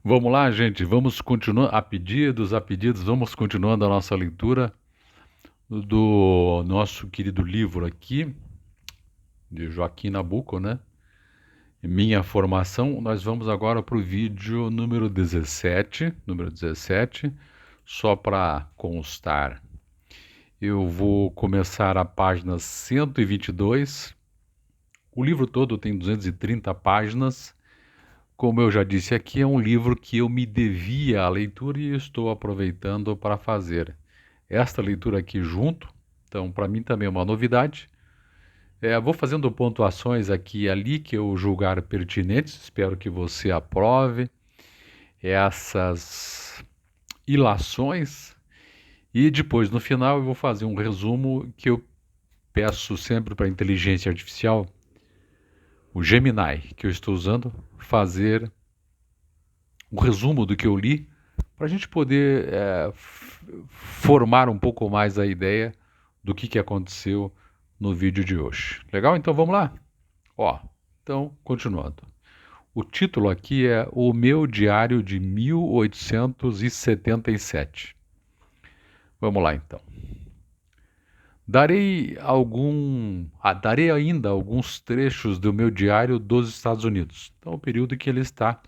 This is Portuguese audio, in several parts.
Vamos lá, gente, vamos continuar a pedidos, vamos continuando a nossa leitura do nosso querido livro aqui, de Joaquim Nabuco, né? Minha Formação. Nós vamos agora para o vídeo número 17, só para constar. Eu vou começar a página 122. O livro todo tem 230 páginas. Como eu já disse aqui, é um livro que eu me devia à leitura e estou aproveitando para fazer esta leitura aqui junto. Então, para mim também é uma novidade. Vou fazendo pontuações aqui e ali que eu julgar pertinentes. Espero que você aprove essas ilações. E depois, no final, eu vou fazer um resumo que eu peço sempre para a inteligência artificial, o Gemini, que eu estou usando, fazer um resumo do que eu li, para a gente poder formar um pouco mais a ideia do que aconteceu no vídeo de hoje. Legal? Então vamos lá? Ó, então, continuando. O título aqui é O Meu Diário de 1877. Vamos lá então. Darei ainda alguns trechos do meu diário dos Estados Unidos. Então, o período que ele está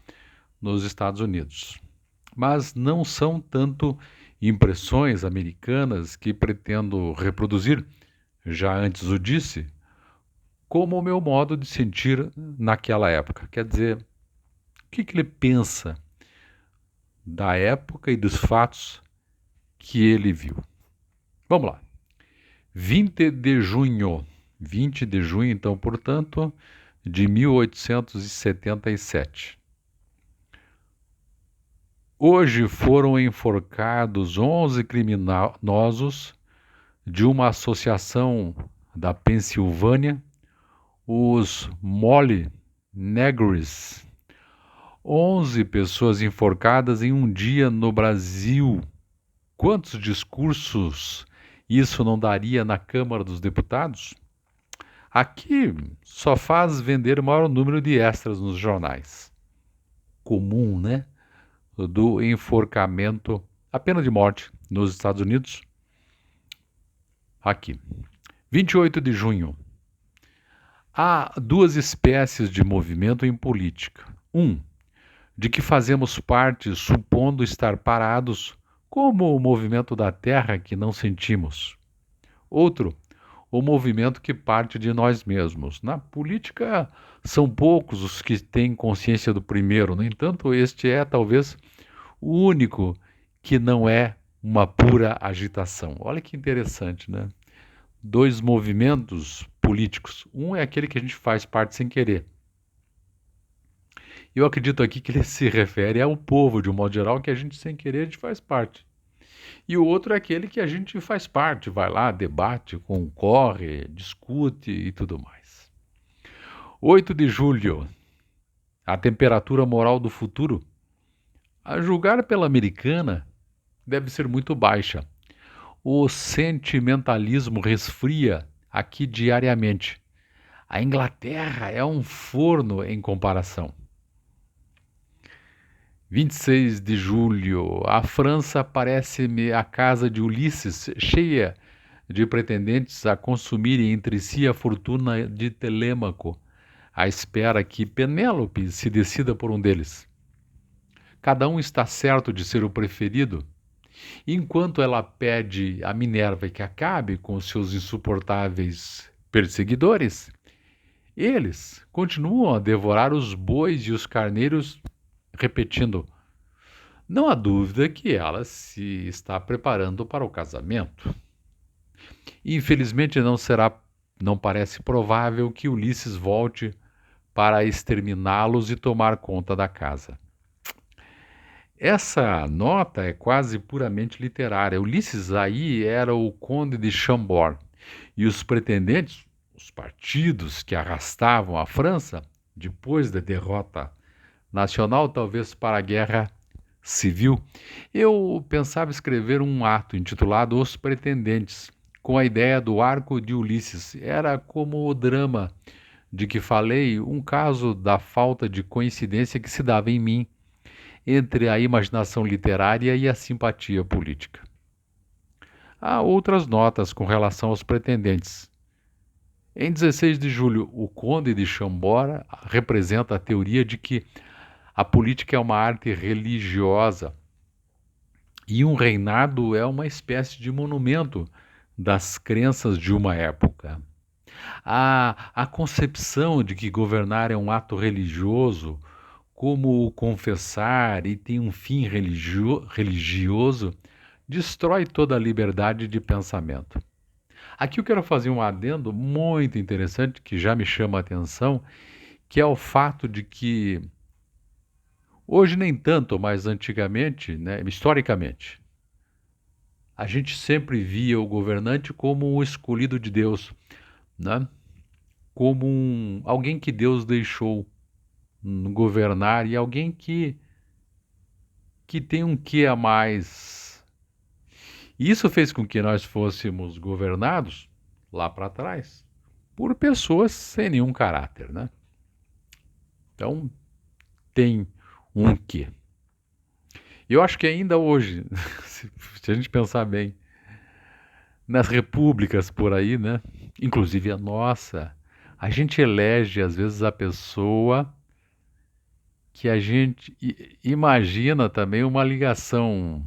nos Estados Unidos. Mas não são tanto impressões americanas que pretendo reproduzir, já antes o disse, como o meu modo de sentir naquela época. Quer dizer, o que ele pensa da época e dos fatos que ele viu. Vamos lá. 20 de junho. 20 de junho, então, portanto, de 1877. Hoje foram enforcados 11 criminosos de uma associação da Pensilvânia, os Molly Negres. 11 pessoas enforcadas em um dia no Brasil. Quantos discursos isso não daria na Câmara dos Deputados? Aqui só faz vender o maior número de extras nos jornais. Comum, né? Do enforcamento, a pena de morte nos Estados Unidos. Aqui. 28 de junho. Há duas espécies de movimento em política. Um, de que fazemos parte supondo estar parados, como o movimento da Terra que não sentimos. Outro, o movimento que parte de nós mesmos. Na política, são poucos os que têm consciência do primeiro. No entanto, este é talvez o único que não é uma pura agitação. Olha que interessante, né? Dois movimentos políticos. Um é aquele que a gente faz parte sem querer. Eu acredito aqui que ele se refere ao povo, de um modo geral, que a gente sem querer a gente faz parte. E o outro é aquele que a gente faz parte, vai lá, debate, concorre, discute e tudo mais. 8 de julho. A temperatura moral do futuro, a julgar pela americana, deve ser muito baixa. O sentimentalismo resfria aqui diariamente. A Inglaterra é um forno em comparação. 26 de julho. A França parece-me a casa de Ulisses, cheia de pretendentes a consumirem entre si a fortuna de Telêmaco, à espera que Penélope se decida por um deles. Cada um está certo de ser o preferido, enquanto ela pede a Minerva que acabe com seus insuportáveis perseguidores. Eles continuam a devorar os bois e os carneiros, repetindo: não há dúvida que ela se está preparando para o casamento. Infelizmente não parece provável que Ulisses volte para exterminá-los e tomar conta da casa. Essa nota é quase puramente literária. Ulisses aí era o conde de Chambord e os pretendentes, os partidos que arrastavam a França, depois da derrota nacional, talvez para a guerra civil. Eu pensava escrever um ato intitulado Os Pretendentes, com a ideia do arco de Ulisses. Era como o drama de que falei, um caso da falta de coincidência que se dava em mim, entre a imaginação literária e a simpatia política. Há outras notas com relação aos pretendentes. Em 16 de julho, o Conde de Chambord representa a teoria de que a política é uma arte religiosa e um reinado é uma espécie de monumento das crenças de uma época. A concepção de que governar é um ato religioso, como o confessar e tem um fim religioso, destrói toda a liberdade de pensamento. Aqui eu quero fazer um adendo muito interessante que já me chama a atenção, que é o fato de que, hoje nem tanto, mas antigamente, né, historicamente, a gente sempre via o governante como o escolhido de Deus, né? Como alguém que Deus deixou governar e alguém que tem um quê a mais. E isso fez com que nós fôssemos governados, lá para trás, por pessoas sem nenhum caráter, né? Então, tem um quê. Eu acho que ainda hoje, se a gente pensar bem, nas repúblicas por aí, né? Inclusive a nossa, a gente elege às vezes a pessoa que a gente imagina também uma ligação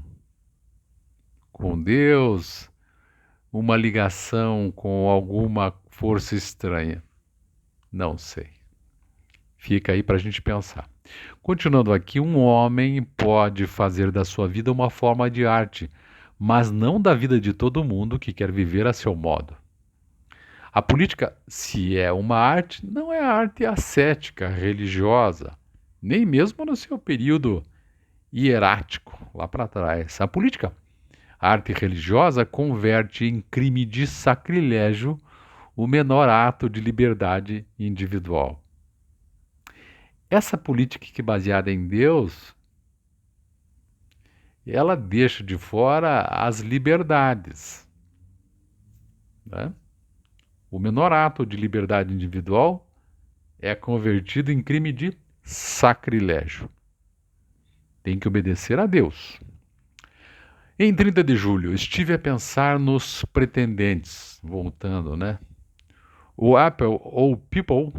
com Deus, uma ligação com alguma força estranha. Não sei. Fica aí para a gente pensar. Continuando aqui, um homem pode fazer da sua vida uma forma de arte, mas não da vida de todo mundo que quer viver a seu modo. A política, se é uma arte, não é a arte ascética, religiosa, nem mesmo no seu período hierático, lá para trás. A política, a arte religiosa, converte em crime de sacrilégio o menor ato de liberdade individual. Essa política que é baseada em Deus, ela deixa de fora as liberdades, né? O menor ato de liberdade individual é convertido em crime de sacrilégio. Tem que obedecer a Deus. Em 30 de julho, estive a pensar nos pretendentes, voltando, né? O Apple ou People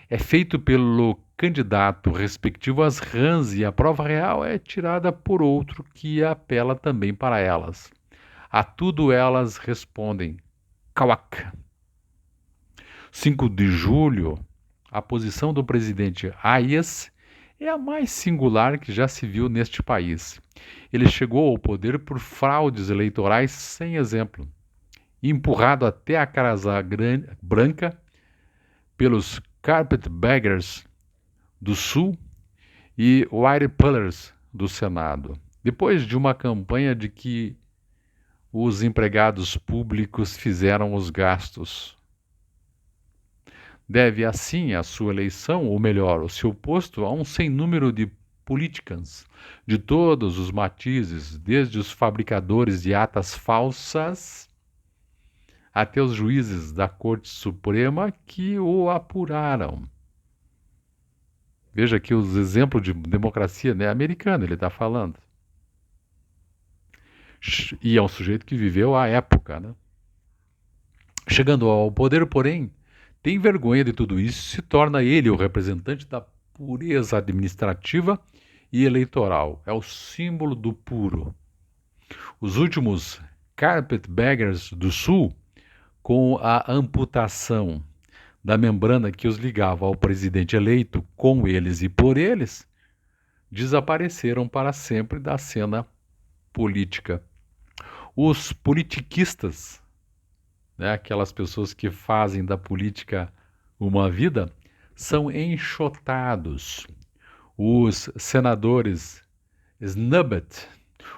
é feito pelo candidato respectivo às rãs e a prova real é tirada por outro que apela também para elas. A tudo elas respondem Kawak. 5 de julho, a posição do presidente Hayes é a mais singular que já se viu neste país. Ele chegou ao poder por fraudes eleitorais sem exemplo, empurrado até a Casa Branca pelos Carpetbaggers do Sul e White Pullers do Senado, depois de uma campanha de que os empregados públicos fizeram os gastos. Deve, assim, a sua eleição, ou melhor, o seu posto, a um sem número de políticos de todos os matizes, desde os fabricadores de atas falsas até os juízes da Corte Suprema que o apuraram. Veja aqui os exemplos de democracia, né, americana, ele está falando. E é um sujeito que viveu a época, né? Chegando ao poder, porém, tem vergonha de tudo isso e se torna ele o representante da pureza administrativa e eleitoral. É o símbolo do puro. Os últimos Carpetbaggers do Sul, com a amputação da membrana que os ligava ao presidente eleito com eles e por eles, desapareceram para sempre da cena política. Os politiquistas, né, aquelas pessoas que fazem da política uma vida, são enxotados. Os senadores snubbed,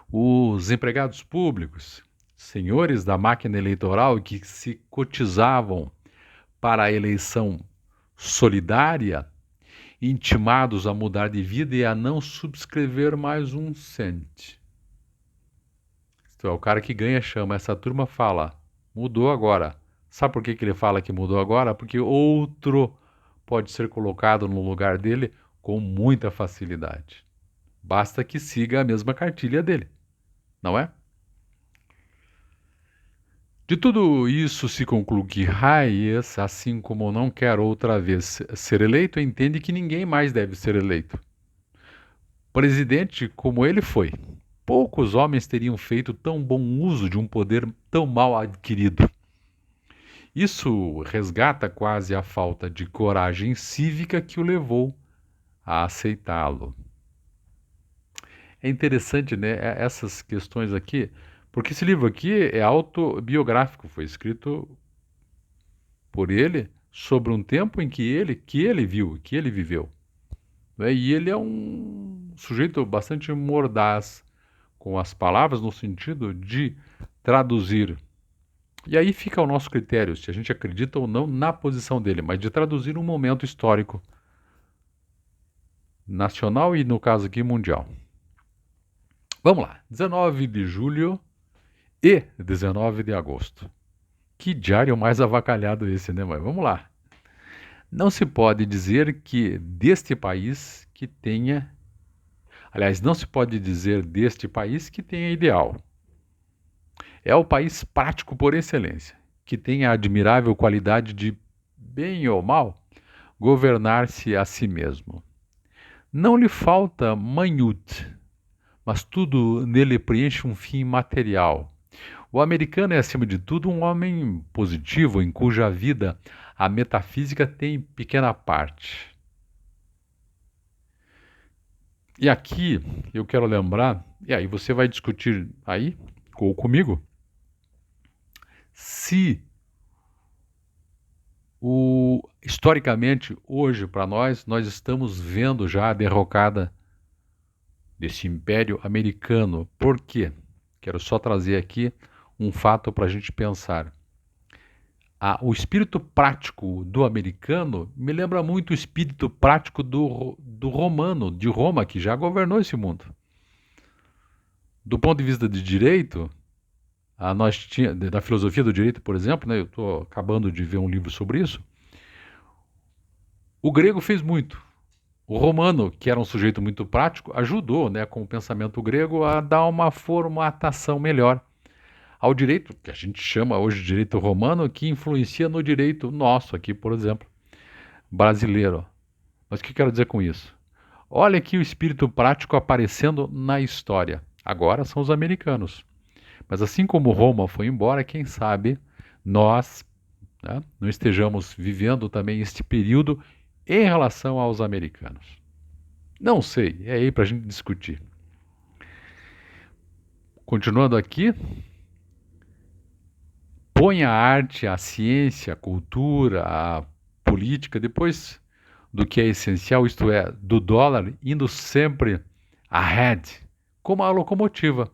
os empregados públicos, senhores da máquina eleitoral que se cotizavam para a eleição solidária, intimados a mudar de vida e a não subscrever mais um cente. Isto é, o cara que ganha chama, essa turma fala, mudou agora. Sabe por que ele fala que mudou agora? Porque outro pode ser colocado no lugar dele com muita facilidade. Basta que siga a mesma cartilha dele, não é? De tudo isso se conclui que Hayes, assim como não quer outra vez ser eleito, entende que ninguém mais deve ser eleito. Presidente como ele foi, poucos homens teriam feito tão bom uso de um poder tão mal adquirido. Isso resgata quase a falta de coragem cívica que o levou a aceitá-lo. É interessante, né, essas questões aqui, porque esse livro aqui é autobiográfico, foi escrito por ele sobre um tempo em que ele viu, que ele viveu, né? E ele é um sujeito bastante mordaz com as palavras no sentido de traduzir. E aí fica ao nosso critério, se a gente acredita ou não na posição dele, mas de traduzir um momento histórico nacional e, no caso aqui, mundial. Vamos lá, 19 de julho e 19 de agosto. Que diário mais avacalhado esse, né, mas vamos lá. Não se pode dizer que deste país que tenha... Aliás, não se pode dizer deste país que tenha ideal. É o país prático por excelência, que tem a admirável qualidade de, bem ou mal, governar-se a si mesmo. Não lhe falta manhute, mas tudo nele preenche um fim material. O americano é, acima de tudo, um homem positivo, em cuja vida a metafísica tem pequena parte. E aqui eu quero lembrar, e aí você vai discutir aí ou comigo, se historicamente, hoje, para nós estamos vendo já a derrocada desse império americano. Por quê? Quero só trazer aqui um fato para a gente pensar. O espírito prático do americano me lembra muito o espírito prático do romano, de Roma, que já governou esse mundo. Do ponto de vista de direito, da filosofia do direito, por exemplo, né, eu estou acabando de ver um livro sobre isso, o grego fez muito. O romano, que era um sujeito muito prático, ajudou, né, com o pensamento grego a dar uma formatação melhor ao direito, que a gente chama hoje de direito romano, que influencia no direito nosso aqui, por exemplo, brasileiro. Mas o que eu quero dizer com isso? Olha aqui o espírito prático aparecendo na história. Agora são os americanos. Mas assim como Roma foi embora, quem sabe nós, né, não estejamos vivendo também este período em relação aos americanos. Não sei, é aí para a gente discutir. Continuando aqui, põe a arte, a ciência, a cultura, a política, depois do que é essencial, isto é, do dólar, indo sempre ahead, como a locomotiva,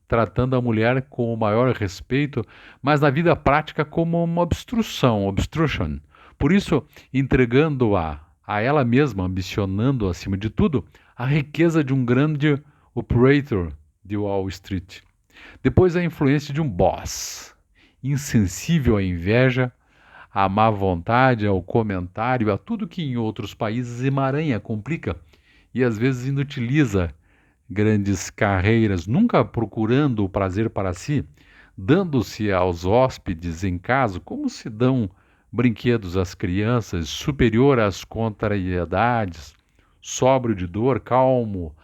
tratando a mulher com o maior respeito, mas na vida prática como uma obstruction. Por isso, entregando-a a ela mesma, ambicionando, acima de tudo, a riqueza de um grande operator de Wall Street. Depois a influência de um boss, insensível à inveja, à má vontade, ao comentário, a tudo que em outros países emaranha, complica e às vezes inutiliza grandes carreiras, nunca procurando o prazer para si, dando-se aos hóspedes em casa como se dão brinquedos às crianças, superior às contrariedades, sóbrio de dor, calmo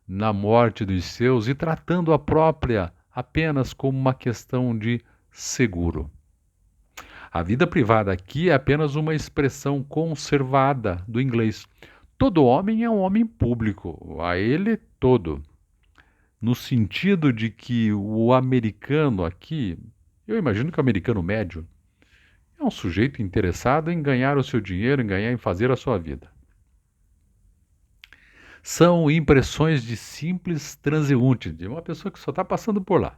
na morte dos seus e tratando a própria apenas como uma questão de seguro. A vida privada aqui é apenas uma expressão conservada do inglês. Todo homem é um homem público, a ele todo. No sentido de que o americano aqui, eu imagino que o americano médio, é um sujeito interessado em ganhar o seu dinheiro, em fazer a sua vida. São impressões de simples transeunte, de uma pessoa que só está passando por lá.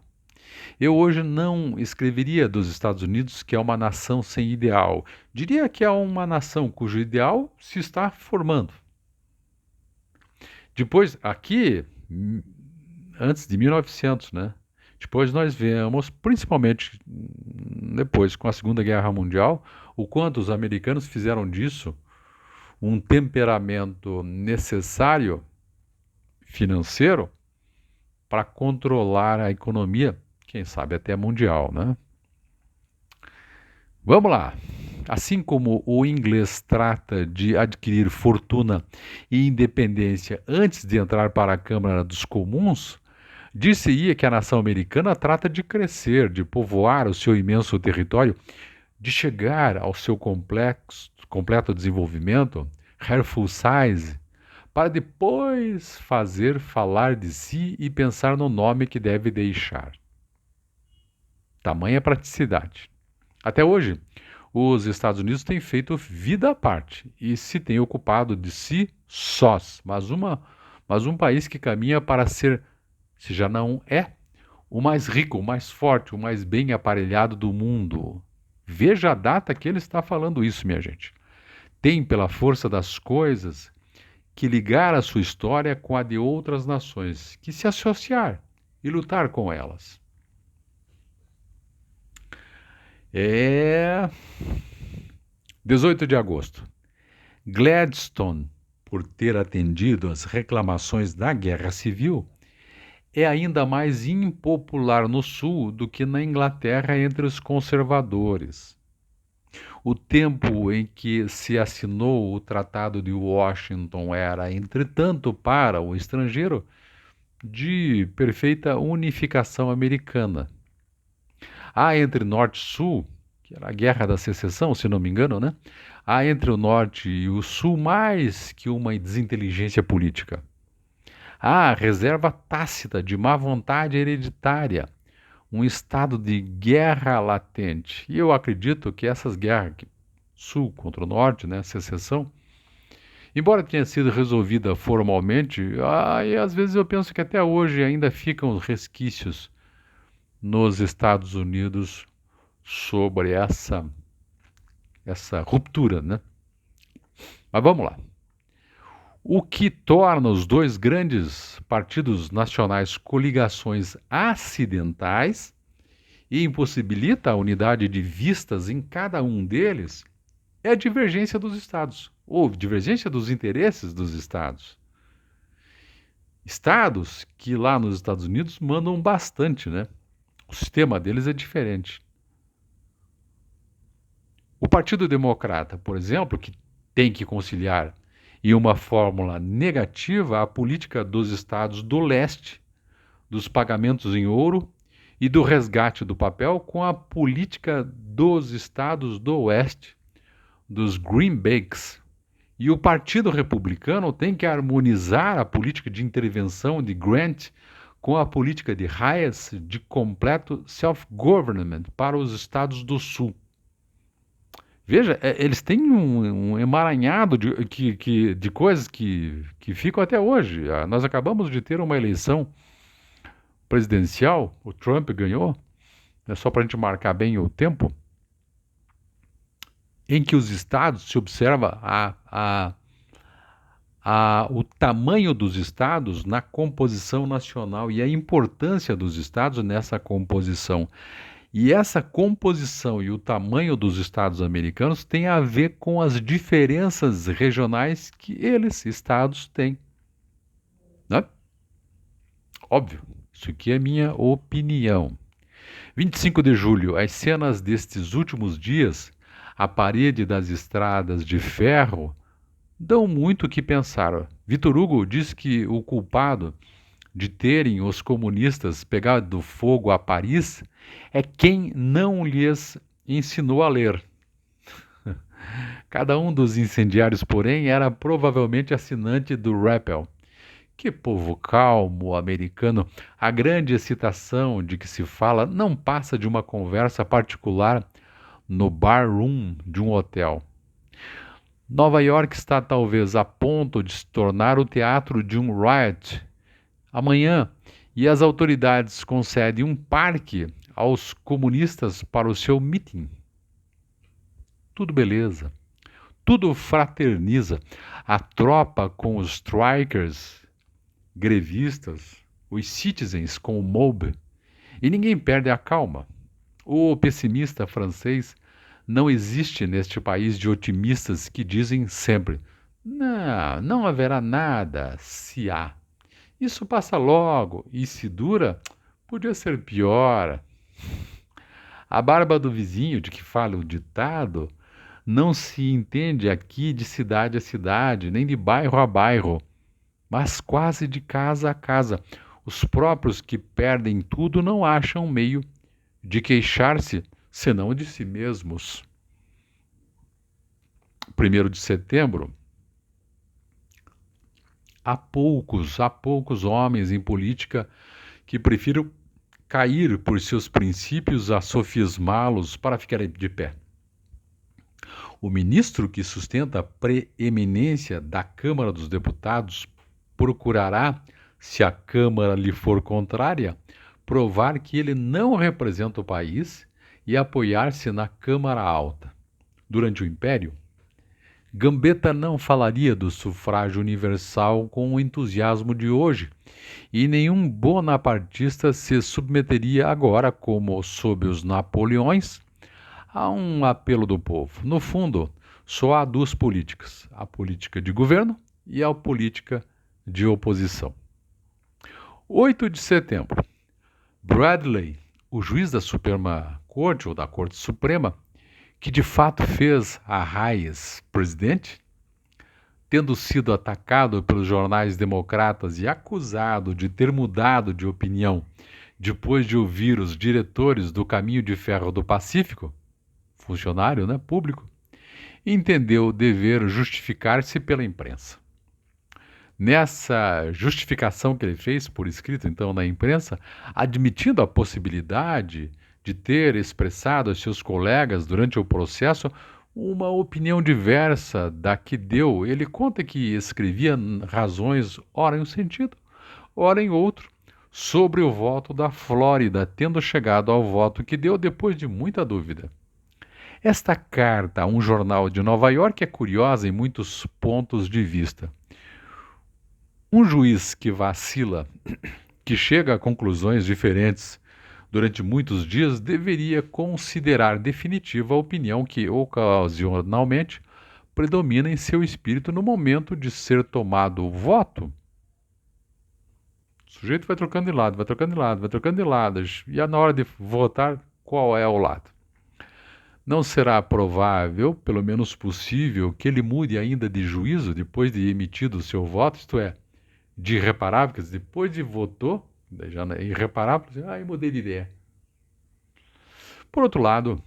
Eu hoje não escreveria dos Estados Unidos que é uma nação sem ideal. Diria que é uma nação cujo ideal se está formando. Depois, aqui, antes de 1900, né? Depois nós vemos, principalmente depois com a Segunda Guerra Mundial, o quanto os americanos fizeram disso um temperamento necessário financeiro para controlar a economia, quem sabe até mundial, né? Vamos lá. Assim como o inglês trata de adquirir fortuna e independência antes de entrar para a Câmara dos Comuns, dir-se-ia que a nação americana trata de crescer, de povoar o seu imenso território, de chegar ao seu completo desenvolvimento, her full size, para depois fazer falar de si e pensar no nome que deve deixar. Tamanha praticidade. Até hoje, os Estados Unidos têm feito vida à parte e se têm ocupado de si sós, mas um país que caminha para ser, se já não é, o mais rico, o mais forte, o mais bem aparelhado do mundo. Veja a data que ele está falando isso, minha gente. Tem, pela força das coisas, que ligar a sua história com a de outras nações, que se associar e lutar com elas. 18 de agosto. Gladstone, por ter atendido às reclamações da Guerra Civil, é ainda mais impopular no Sul do que na Inglaterra entre os conservadores. O tempo em que se assinou o Tratado de Washington era, entretanto, para o estrangeiro, de perfeita unificação americana. Há entre Norte e Sul, que era a Guerra da Secessão, se não me engano, né? Há entre o Norte e o Sul mais que uma desinteligência política. Há reserva tácita de má vontade hereditária, um estado de guerra latente. E eu acredito que essas guerras, Sul contra o Norte, né, secessão, embora tenha sido resolvida formalmente, e às vezes eu penso que até hoje ainda ficam resquícios nos Estados Unidos sobre essa ruptura, né? Mas vamos lá. O que torna os dois grandes partidos nacionais coligações acidentais e impossibilita a unidade de vistas em cada um deles é a divergência dos estados, ou divergência dos interesses dos estados. Estados que lá nos Estados Unidos mandam bastante, né? O sistema deles é diferente. O Partido Democrata, por exemplo, que tem que conciliar em uma fórmula negativa a política dos estados do leste, dos pagamentos em ouro e do resgate do papel com a política dos estados do oeste, dos greenbacks. E o Partido Republicano tem que harmonizar a política de intervenção de Grant com a política de Hayes de completo self-government para os estados do sul. Veja, eles têm um emaranhado de coisas que ficam até hoje. Nós acabamos de ter uma eleição presidencial, o Trump ganhou, né, só para a gente marcar bem o tempo, em que os estados, se observa o tamanho dos estados na composição nacional e a importância dos estados nessa composição. E essa composição e o tamanho dos estados americanos tem a ver com as diferenças regionais que eles, estados, têm. Né? Óbvio, isso aqui é minha opinião. 25 de julho, as cenas destes últimos dias, a parede das estradas de ferro, dão muito o que pensar. Victor Hugo diz que o culpado de terem os comunistas pegado fogo a Paris é quem não lhes ensinou a ler. Cada um dos incendiários, porém, era provavelmente assinante do Rappel. Que povo calmo, americano. A grande excitação de que se fala não passa de uma conversa particular no bar room de um hotel. Nova York está talvez a ponto de se tornar o teatro de um riot amanhã, e as autoridades concedem um parque aos comunistas para o seu meeting. Tudo beleza. Tudo fraterniza. A tropa com os strikers, grevistas, os citizens com o mob. E ninguém perde a calma. O pessimista francês não existe neste país de otimistas que dizem sempre: não haverá nada, se há. Isso passa logo, e se dura, podia ser pior. A barba do vizinho, de que fala o ditado, não se entende aqui de cidade a cidade, nem de bairro a bairro, mas quase de casa a casa. Os próprios que perdem tudo não acham meio de queixar-se, senão de si mesmos. 1º de setembro, há poucos homens em política que prefiram cair por seus princípios a sofismá-los para ficar de pé. O ministro que sustenta a preeminência da Câmara dos Deputados procurará, se a Câmara lhe for contrária, provar que ele não representa o país e apoiar-se na Câmara Alta. Durante o Império, Gambetta não falaria do sufrágio universal com o entusiasmo de hoje, e nenhum bonapartista se submeteria agora, como sob os Napoleões, a um apelo do povo. No fundo, só há duas políticas: a política de governo e a política de oposição. 8 de setembro. Bradley, o juiz da Suprema Corte, ou da Corte Suprema, que de fato fez a Hayes presidente, tendo sido atacado pelos jornais democratas e acusado de ter mudado de opinião depois de ouvir os diretores do Caminho de Ferro do Pacífico, funcionário, público, entendeu dever justificar-se pela imprensa. Nessa justificação que ele fez por escrito, então, na imprensa, admitindo a possibilidade de ter expressado aos seus colegas durante o processo uma opinião diversa da que deu, ele conta que escrevia razões, ora em um sentido, ora em outro, sobre o voto da Flórida, tendo chegado ao voto que deu depois de muita dúvida. Esta carta a um jornal de Nova York é curiosa em muitos pontos de vista. Um juiz que vacila, que chega a conclusões diferentes durante muitos dias, deveria considerar definitiva a opinião que, ocasionalmente, predomina em seu espírito no momento de ser tomado o voto. O sujeito vai trocando de lado, vai trocando de lado, vai trocando de lado, e na hora de votar, qual é o lado? Não será provável, pelo menos possível, que ele mude ainda de juízo depois de emitido o seu voto, isto é, de irreparável, quer dizer, depois de votou, já é irreparável, mudei de ideia. Por outro lado,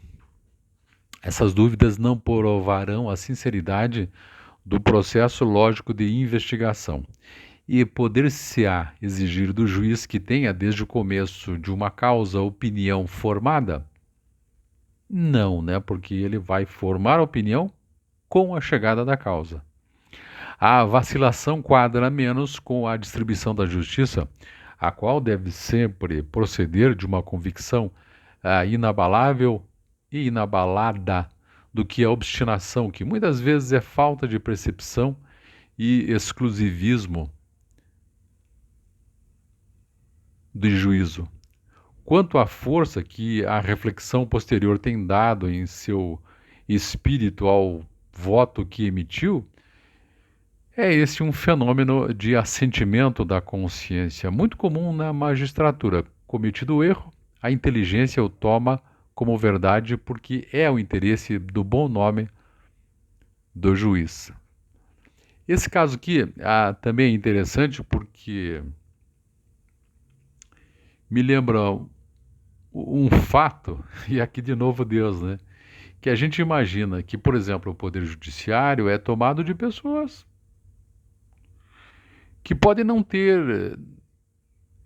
essas dúvidas não provarão a sinceridade do processo lógico de investigação. E poder-se-á exigir do juiz que tenha desde o começo de uma causa opinião formada? Não, porque ele vai formar a opinião com a chegada da causa. A vacilação quadra menos com a distribuição da justiça, a qual deve sempre proceder de uma convicção inabalável e inabalada, do que a obstinação, que muitas vezes é falta de percepção e exclusivismo de juízo. Quanto à força que a reflexão posterior tem dado em seu espírito ao voto que emitiu, é esse um fenômeno de assentimento da consciência, muito comum na magistratura. Cometido o erro, a inteligência o toma como verdade porque é o interesse do bom nome do juiz. Esse caso aqui também é interessante porque me lembra um fato, e aqui de novo Deus, que a gente imagina que, por exemplo, o Poder Judiciário é tomado de pessoas que podem não ter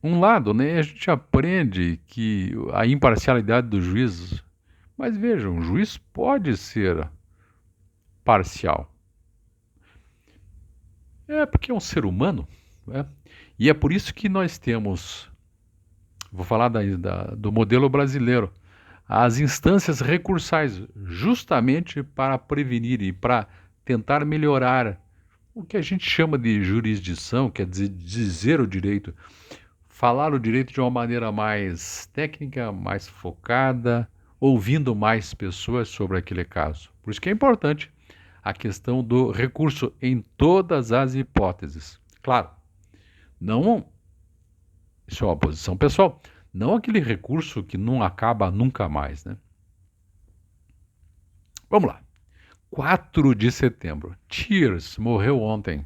um lado, A gente aprende que a imparcialidade do juiz, mas vejam, o juiz pode ser parcial. É porque é um ser humano, E é por isso que nós temos, vou falar do modelo brasileiro, as instâncias recursais, justamente para prevenir e para tentar melhorar o que a gente chama de jurisdição, quer dizer o direito, falar o direito de uma maneira mais técnica, mais focada, ouvindo mais pessoas sobre aquele caso. Por isso que é importante a questão do recurso em todas as hipóteses. Claro, não Isso é uma posição pessoal, não aquele recurso que não acaba nunca mais, né? Vamos lá. 4 de setembro. Cheers morreu ontem.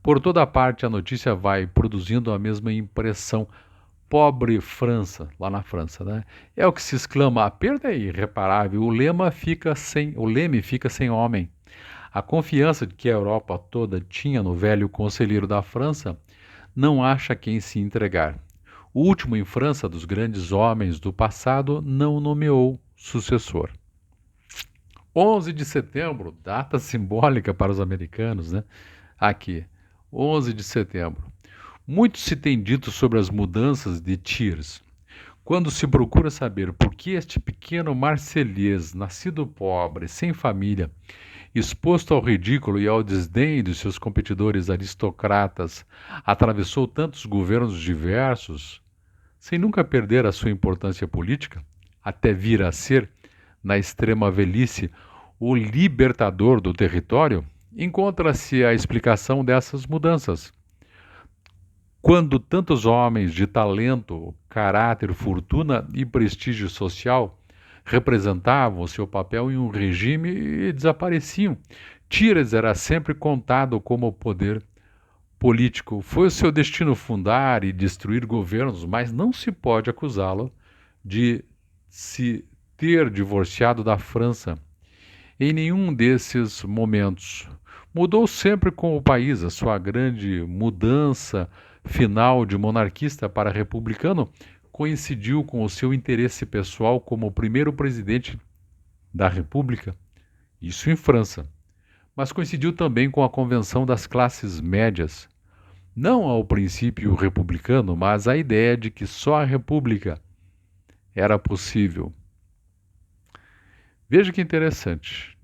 Por toda parte a notícia vai produzindo a mesma impressão. Pobre França, lá na França, né? É o que se exclama, a perda é irreparável, o leme fica sem homem. A confiança que a Europa toda tinha no velho conselheiro da França não acha quem se entregar. O último em França dos grandes homens do passado não nomeou sucessor. 11 de setembro, data simbólica para os americanos, né? Aqui, 11 de setembro. Muito se tem dito sobre as mudanças de Thiers. Quando se procura saber por que este pequeno marselhês, nascido pobre, sem família, exposto ao ridículo e ao desdém de seus competidores aristocratas, atravessou tantos governos diversos, sem nunca perder a sua importância política, até vir a ser, na extrema velhice, o libertador do território, encontra-se a explicação dessas mudanças. Quando tantos homens de talento, caráter, fortuna e prestígio social representavam seu papel em um regime e desapareciam, Tires era sempre contado como poder político. Foi o seu destino fundar e destruir governos, mas não se pode acusá-lo de se ter divorciado da França em nenhum desses momentos. Mudou sempre com o país. A sua grande mudança final de monarquista para republicano coincidiu com o seu interesse pessoal como primeiro presidente da República, isso em França, mas coincidiu também com a convenção das classes médias, não ao princípio republicano, mas à ideia de que só a república era possível. Veja que interessante.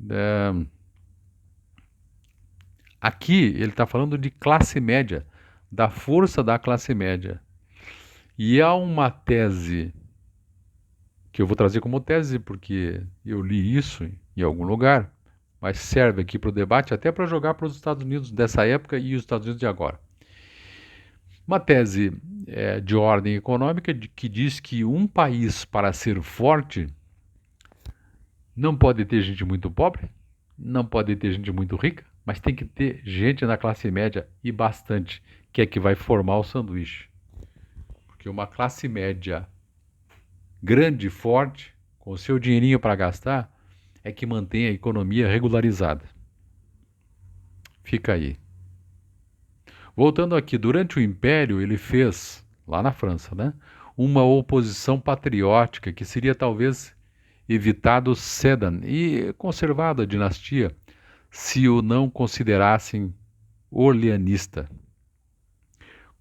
Aqui ele está falando de classe média, da força da classe média. E há uma tese que eu vou trazer como tese porque eu li isso em algum lugar, mas serve aqui para o debate, até para jogar para os Estados Unidos dessa época e os Estados Unidos de agora. Uma tese de ordem econômica que diz que um país, para ser forte, não pode ter gente muito pobre, não pode ter gente muito rica, mas tem que ter gente na classe média e bastante, que é que vai formar o sanduíche. Porque uma classe média grande e forte, com o seu dinheirinho para gastar, é que mantém a economia regularizada. Fica aí. Voltando aqui, durante o Império ele fez, lá na França, né, uma oposição patriótica que seria talvez evitado Sedan e conservado a dinastia se o não considerassem orleanista.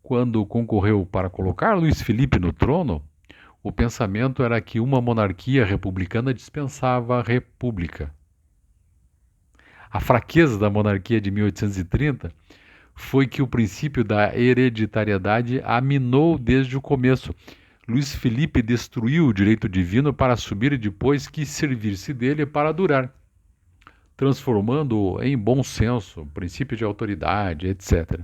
Quando concorreu para colocar Luís Filipe no trono, o pensamento era que uma monarquia republicana dispensava a república. A fraqueza da monarquia de 1830 foi que o princípio da hereditariedade aminou desde o começo. Luís Filipe destruiu o direito divino para subir e depois quis servir-se dele para durar, transformando-o em bom senso, princípio de autoridade, etc.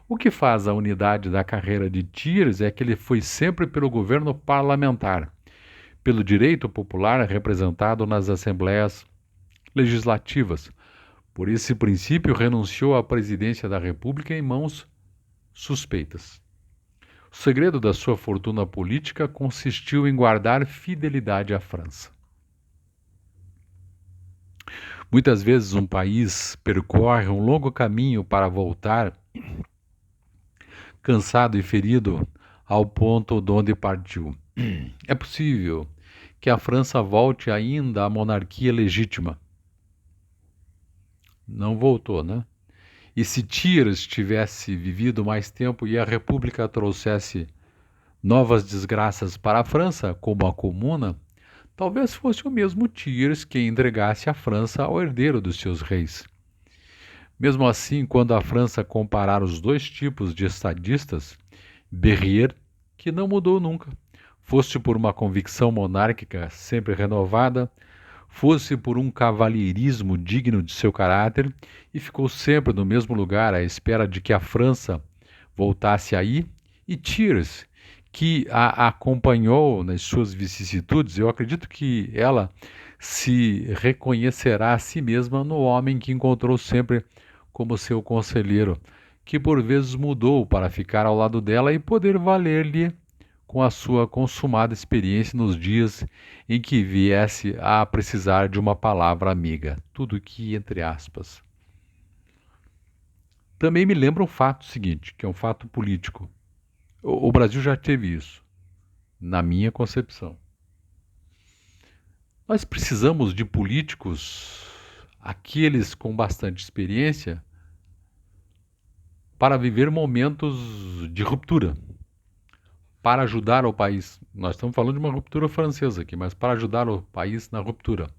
O que faz a unidade da carreira de Thiers é que ele foi sempre pelo governo parlamentar, pelo direito popular representado nas assembleias legislativas. Por esse princípio, renunciou à presidência da República em mãos suspeitas. O segredo da sua fortuna política consistiu em guardar fidelidade à França. Muitas vezes um país percorre um longo caminho para voltar, cansado e ferido, ao ponto de onde partiu. É possível que a França volte ainda à monarquia legítima. Não voltou, né? E se Thiers tivesse vivido mais tempo e a República trouxesse novas desgraças para a França, como a Comuna, talvez fosse o mesmo Thiers quem entregasse a França ao herdeiro dos seus reis. Mesmo assim, quando a França comparar os dois tipos de estadistas, Berryer, que não mudou nunca, fosse por uma convicção monárquica sempre renovada, fosse por um cavalheirismo digno de seu caráter e ficou sempre no mesmo lugar à espera de que a França voltasse aí, e Thiers, que a acompanhou nas suas vicissitudes, eu acredito que ela se reconhecerá a si mesma no homem que encontrou sempre como seu conselheiro, que por vezes mudou para ficar ao lado dela e poder valer-lhe com a sua consumada experiência nos dias em que viesse a precisar de uma palavra amiga. Tudo que entre aspas. Também me lembra um fato seguinte, que é um fato político. O Brasil já teve isso, na minha concepção. Nós precisamos de políticos, aqueles com bastante experiência, para viver momentos de ruptura, para ajudar o país. Nós estamos falando de uma ruptura francesa aqui, mas para ajudar o país na ruptura.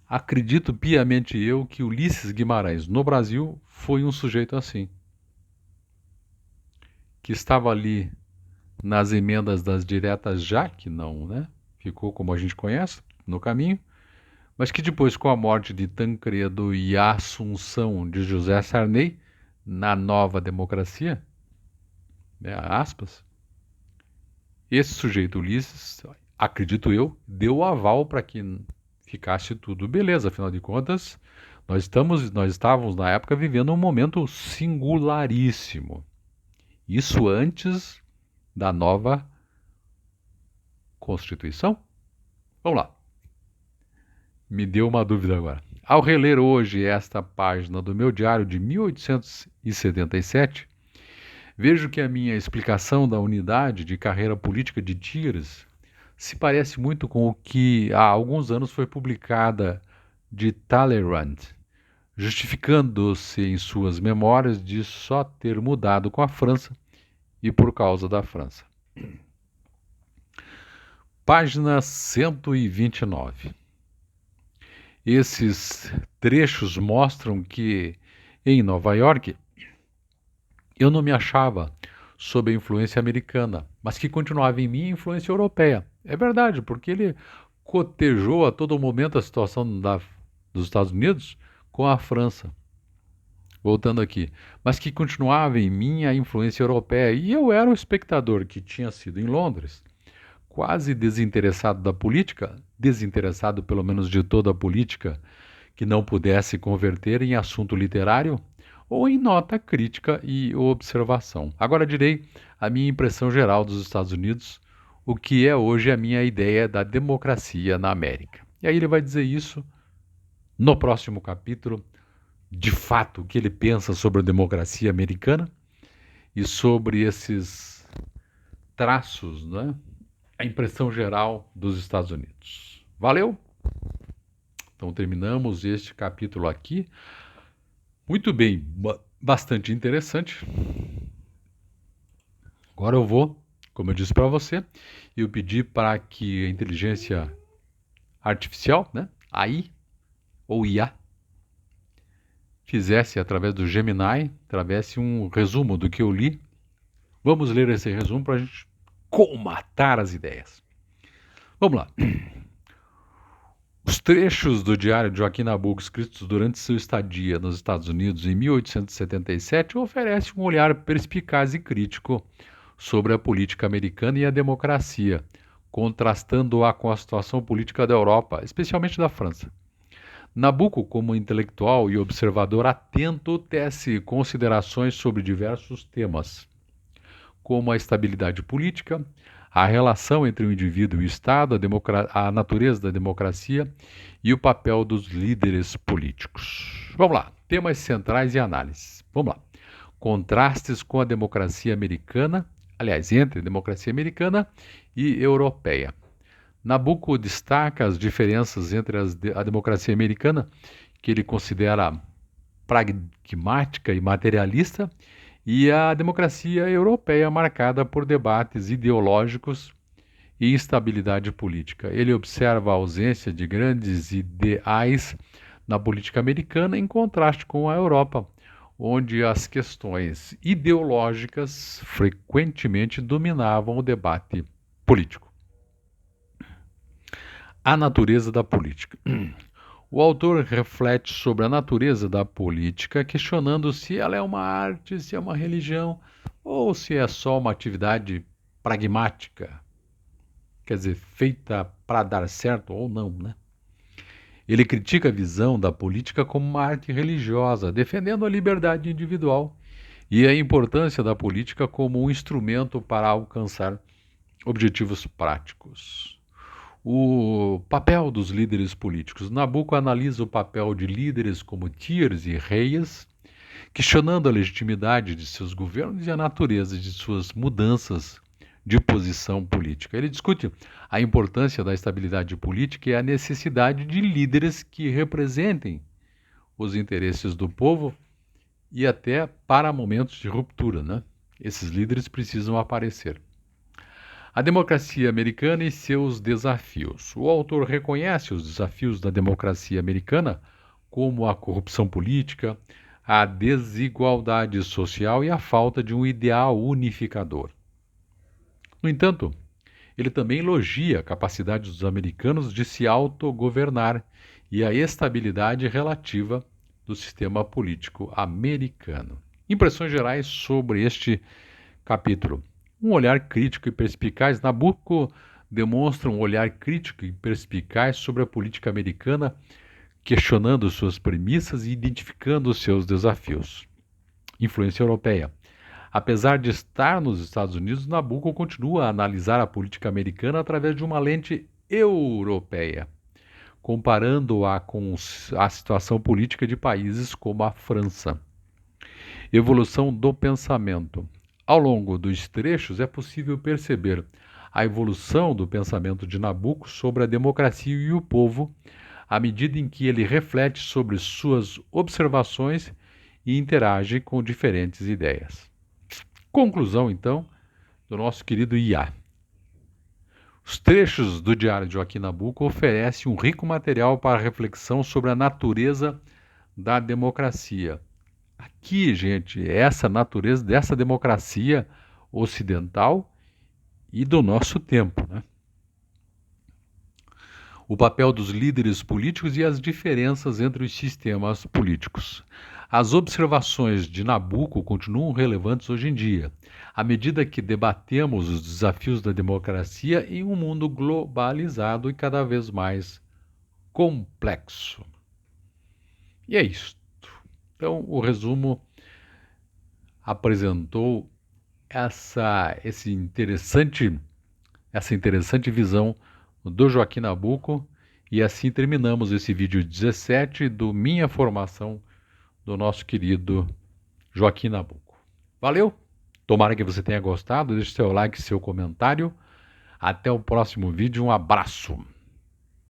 Acredito piamente eu que Ulisses Guimarães, no Brasil, foi um sujeito assim, que estava ali nas emendas das diretas já, que não, né? Ficou como a gente conhece, no caminho, mas que depois, com a morte de Tancredo e a assunção de José Sarney na nova democracia, né, aspas, esse sujeito Ulisses, acredito eu, deu o aval para que ficasse tudo beleza. Afinal de contas, nós estávamos na época vivendo um momento singularíssimo. Isso antes da nova Constituição? Vamos lá. Me deu uma dúvida agora. Ao reler hoje esta página do meu diário de 1877, vejo que a minha explicação da unidade de carreira política de Thiers se parece muito com o que há alguns anos foi publicada de Talleyrand, justificando-se em suas memórias de só ter mudado com a França e por causa da França. Página 129. Esses trechos mostram que, em Nova York, eu não me achava sob a influência americana, mas que continuava em mim a influência europeia. É verdade, porque ele cotejou a todo momento a situação dos Estados Unidos com a França. Voltando aqui. Mas que continuava em mim a influência europeia. E eu era o espectador que tinha sido em Londres, quase desinteressado da política, desinteressado pelo menos de toda a política que não pudesse converter em assunto literário ou em nota crítica e observação. Agora direi a minha impressão geral dos Estados Unidos, o que é hoje a minha ideia da democracia na América. E aí ele vai dizer isso no próximo capítulo, de fato, o que ele pensa sobre a democracia americana e sobre esses traços, né? A impressão geral dos Estados Unidos. Valeu? Então terminamos este capítulo aqui. Muito bem, bastante interessante. Agora eu vou, como eu disse para você, eu pedi para que a inteligência artificial, né, AI ou IA, fizesse através do Gemini, através um resumo do que eu li. Vamos ler esse resumo para a gente comatar as ideias. Vamos lá. Os trechos do diário de Joaquim Nabuco, escritos durante seu estadia nos Estados Unidos em 1877, oferecem um olhar perspicaz e crítico sobre a política americana e a democracia, contrastando-a com a situação política da Europa, especialmente da França. Nabuco, como intelectual e observador atento, tece considerações sobre diversos temas, como a estabilidade política, a relação entre o indivíduo e o Estado, a natureza da democracia e o papel dos líderes políticos. Vamos lá, temas centrais e análises. Vamos lá. Contrastes com a democracia americana, aliás, entre a democracia americana e europeia. Nabuco destaca as diferenças entre a democracia americana, que ele considera pragmática e materialista, e a democracia europeia, marcada por debates ideológicos e instabilidade política. Ele observa a ausência de grandes ideais na política americana, em contraste com a Europa, onde as questões ideológicas frequentemente dominavam o debate político. A natureza da política. O autor reflete sobre a natureza da política, questionando se ela é uma arte, se é uma religião ou se é só uma atividade pragmática, quer dizer, feita para dar certo ou não, né? Ele critica a visão da política como uma arte religiosa, defendendo a liberdade individual e a importância da política como um instrumento para alcançar objetivos práticos. O papel dos líderes políticos. Nabucco analisa o papel de líderes como Thiers e Hayes, questionando a legitimidade de seus governos e a natureza de suas mudanças de posição política. Ele discute a importância da estabilidade política e a necessidade de líderes que representem os interesses do povo e até para momentos de ruptura, né? Esses líderes precisam aparecer. A democracia americana e seus desafios. O autor reconhece os desafios da democracia americana, como a corrupção política, a desigualdade social e a falta de um ideal unificador. No entanto, ele também elogia a capacidade dos americanos de se autogovernar e a estabilidade relativa do sistema político americano. Impressões gerais sobre este capítulo. Um olhar crítico e perspicaz. Nabucco demonstra um olhar crítico e perspicaz sobre a política americana, questionando suas premissas e identificando seus desafios. Influência europeia. Apesar de estar nos Estados Unidos, Nabucco continua a analisar a política americana através de uma lente europeia, comparando-a com a situação política de países como a França. Evolução do pensamento. Ao longo dos trechos é possível perceber a evolução do pensamento de Nabucco sobre a democracia e o povo, à medida em que ele reflete sobre suas observações e interage com diferentes ideias. Conclusão, então, do nosso querido IA. Os trechos do Diário de Joaquim Nabucco oferecem um rico material para reflexão sobre a natureza da democracia. Aqui, gente, essa natureza dessa democracia ocidental e do nosso tempo, né? O papel dos líderes políticos e as diferenças entre os sistemas políticos. As observações de Nabucco continuam relevantes hoje em dia, à medida que debatemos os desafios da democracia em um mundo globalizado e cada vez mais complexo. E é isso. Então, o resumo apresentou essa interessante visão do Joaquim Nabucco, e assim terminamos esse vídeo 17 do Minha Formação do nosso querido Joaquim Nabucco. Valeu! Tomara que você tenha gostado, deixe seu like, seu comentário. Até o próximo vídeo, um abraço!